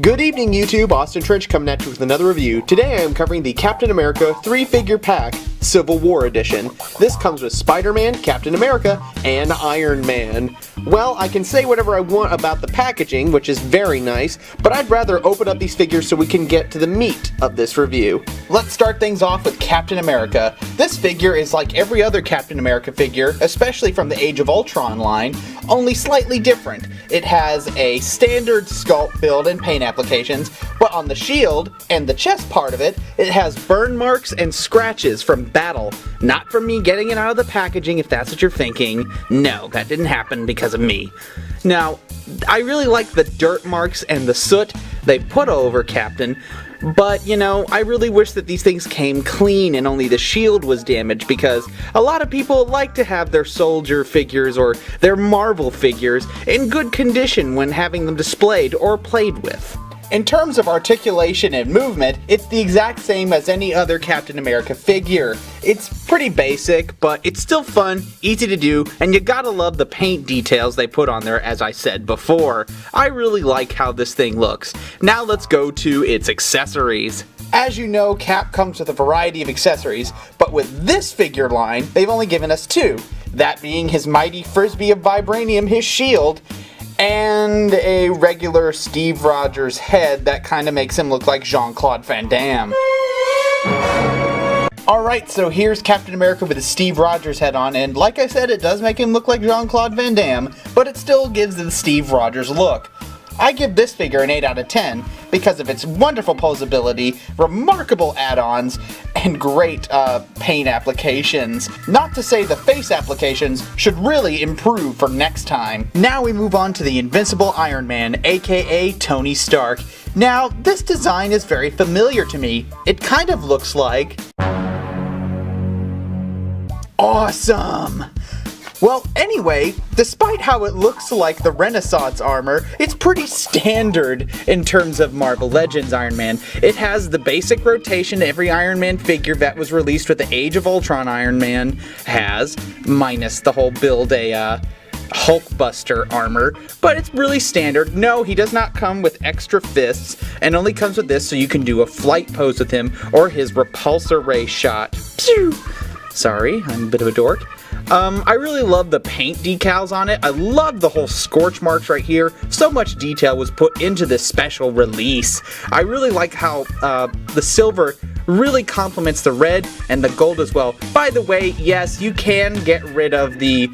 Good evening, YouTube. Austin Trench coming at you with another review. Today I am covering the Captain America 3-figure pack, Civil War Edition. This comes with Spider-Man, Captain America, and Iron Man. Well, I can say whatever I want about the packaging, which is very nice, but I'd rather open up these figures so we can get to the meat of this review. Let's start things off with Captain America. This figure is like every other Captain America figure, especially from the Age of Ultron line, only slightly different. It has a standard sculpt build and paint applications, but on the shield and the chest part of it, it has burn marks and scratches from battle. Not from me getting it out of the packaging, if that's what you're thinking. No, that didn't happen because of me. Now, I really like the dirt marks and the soot they put over Captain, but, you know, I really wish that these things came clean and only the shield was damaged, because a lot of people like to have their soldier figures or their Marvel figures in good condition when having them displayed or played with. In terms of articulation and movement, it's the exact same as any other Captain America figure. It's pretty basic, but it's still fun, easy to do, and you gotta love the paint details they put on there, as I said before. I really like how this thing looks. Now let's go to its accessories. As you know, Cap comes with a variety of accessories, but with this figure line, they've only given us two. That being his mighty frisbee of vibranium, his shield, and a regular Steve Rogers head that kind of makes him look like Jean-Claude Van Damme. Alright, so here's Captain America with his Steve Rogers head on, and like I said, it does make him look like Jean-Claude Van Damme, but it still gives the Steve Rogers look. I give this figure an 8 out of 10 because of its wonderful posability, remarkable add-ons, and great paint applications. Not to say the face applications should really improve for next time. Now we move on to the Invincible Iron Man, aka Tony Stark. Now, this design is very familiar to me. It kind of looks like... awesome! Well, anyway, despite how it looks like the Renaissance armor, it's pretty standard in terms of Marvel Legends Iron Man. It has the basic rotation every Iron Man figure that was released with the Age of Ultron Iron Man has, minus the whole build a Hulkbuster armor, but it's really standard. No, he does not come with extra fists, and only comes with this so you can do a flight pose with him, or his repulsor ray shot. Pew! Sorry, I'm a bit of a dork. I really love the paint decals on it. I love the whole scorch marks right here. So much detail was put into this special release. I really like how the silver really complements the red and the gold as well. By the way, yes, you can get rid of the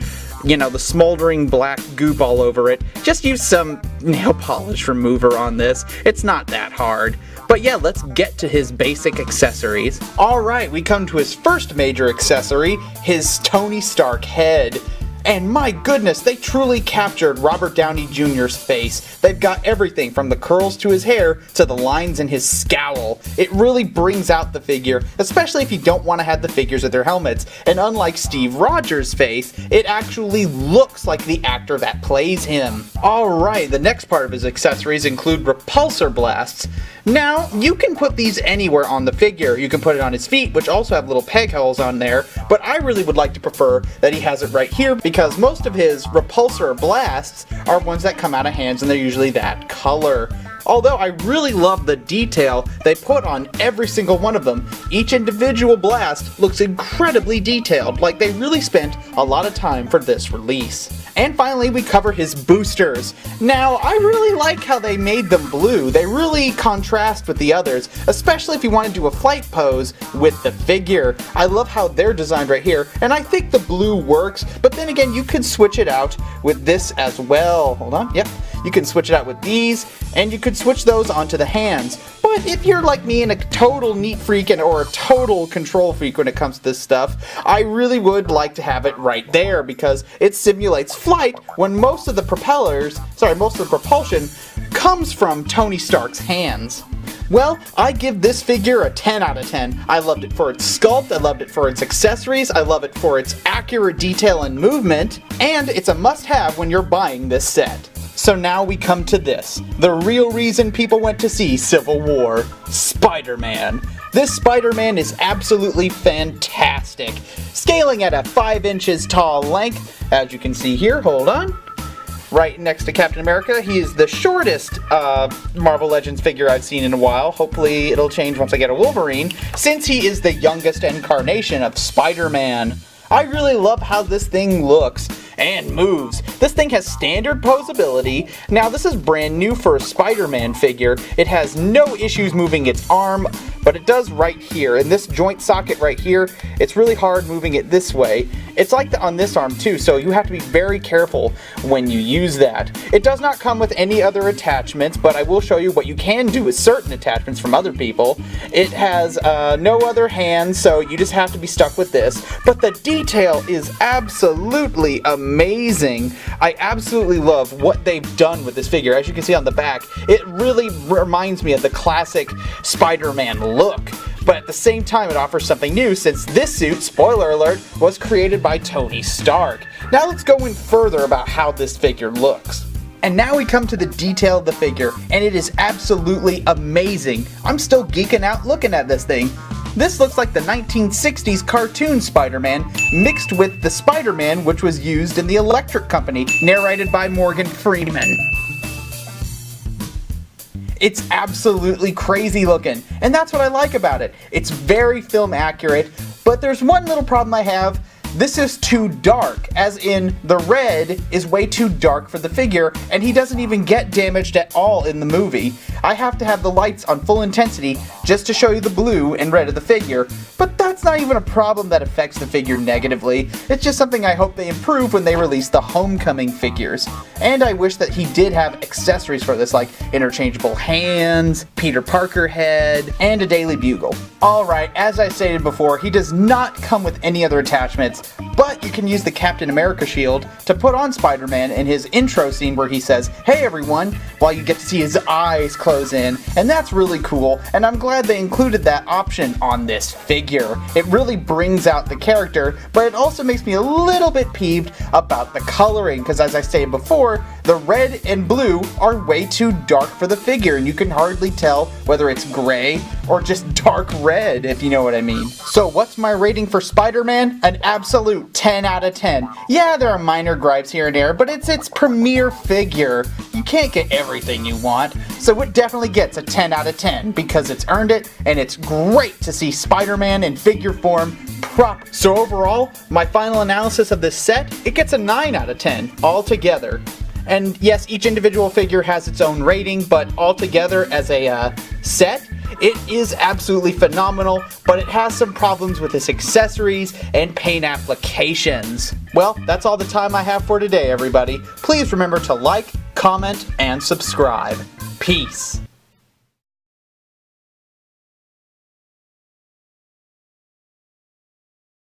smoldering black goop all over it. Just use some nail polish remover on this. It's not that hard. But yeah, let's get to his basic accessories. Alright, we come to his first major accessory, his Tony Stark head. And my goodness, they truly captured Robert Downey Jr.'s face. They've got everything from the curls to his hair to the lines in his scowl. It really brings out the figure, especially if you don't want to have the figures with their helmets. And unlike Steve Rogers' face, it actually looks like the actor that plays him. Alright, the next part of his accessories include repulsor blasts. Now, you can put these anywhere on the figure. You can put it on his feet, which also have little peg holes on there, but I really would like to prefer that he has it right here, because most of his repulsor blasts are ones that come out of hands, and they're usually that color. Although I really love the detail they put on every single one of them. Each individual blast looks incredibly detailed, like they really spent a lot of time for this release. And finally, we cover his boosters. Now, I really like how they made them blue. They really contrast with the others, especially if you want to do a flight pose with the figure. I love how they're designed right here, and I think the blue works, but then again, you can switch it out with this as well. Hold on, yep. You can switch it out with these, and you could switch those onto the hands. But if you're like me and a total neat freak or a total control freak when it comes to this stuff, I really would like to have it right there, because it simulates flight when most of the propulsion comes from Tony Stark's hands. Well, I give this figure a 10 out of 10. I loved it for its sculpt, I loved it for its accessories, I love it for its accurate detail and movement, and it's a must-have when you're buying this set. So now we come to this, the real reason people went to see Civil War, Spider-Man. This Spider-Man is absolutely fantastic. Scaling at a 5 inches tall length, as you can see here, hold on. right next to Captain America. He is the shortest Marvel Legends figure I've seen in a while. Hopefully it'll change once I get a Wolverine, since he is the youngest incarnation of Spider-Man. I really love how this thing looks and moves. This thing has standard posability. Now this is brand new for a Spider-Man figure. It has no issues moving its arm, but it does right here. In this joint socket right here, it's really hard moving it this way. It's like on this arm too, so you have to be very careful when you use that. It does not come with any other attachments, but I will show you what you can do with certain attachments from other people. It has no other hands, so you just have to be stuck with this. But the detail is absolutely amazing. I absolutely love what they've done with this figure. As you can see on the back, it really reminds me of the classic Spider-Man look. But at the same time, it offers something new, since this suit, spoiler alert, was created by Tony Stark. Now let's go in further about how this figure looks. And now we come to the detail of the figure, and it is absolutely amazing. I'm still geeking out looking at this thing. This looks like the 1960s cartoon Spider-Man mixed with the Spider-Man which was used in The Electric Company, narrated by Morgan Freeman. It's absolutely crazy looking, and that's what I like about it. It's very film accurate, but there's one little problem I have. This is too dark, as in the red is way too dark for the figure, and he doesn't even get damaged at all in the movie. I have to have the lights on full intensity just to show you the blue and red of the figure, but that's not even a problem that affects the figure negatively. It's just something I hope they improve when they release the Homecoming figures. And I wish that he did have accessories for this, like interchangeable hands, Peter Parker head, and a Daily Bugle. Alright, as I stated before, he does not come with any other attachments, but you can use the Captain America shield to put on Spider-Man in his intro scene where he says, "Hey everyone," while you get to see his eyes close in, and that's really cool, and I'm glad they included that option on this figure. It really brings out the character, but it also makes me a little bit peeved about the coloring, because as I stated before, the red and blue are way too dark for the figure, and you can hardly tell whether it's gray or just dark red, if you know what I mean. So what's my rating for Spider-Man? An absolute 10 out of 10. Yeah, there are minor gripes here and there, but it's its premiere figure. You can't get everything you want, so it definitely gets a 10 out of 10 because it's earned it, and it's great to see Spider-Man in figure form proper. So overall, my final analysis of this set, it gets a 9 out of 10 altogether. And yes, each individual figure has its own rating, but altogether as a set, it is absolutely phenomenal, but it has some problems with its accessories and paint applications. Well, that's all the time I have for today, everybody. Please remember to like, comment, and subscribe. Peace.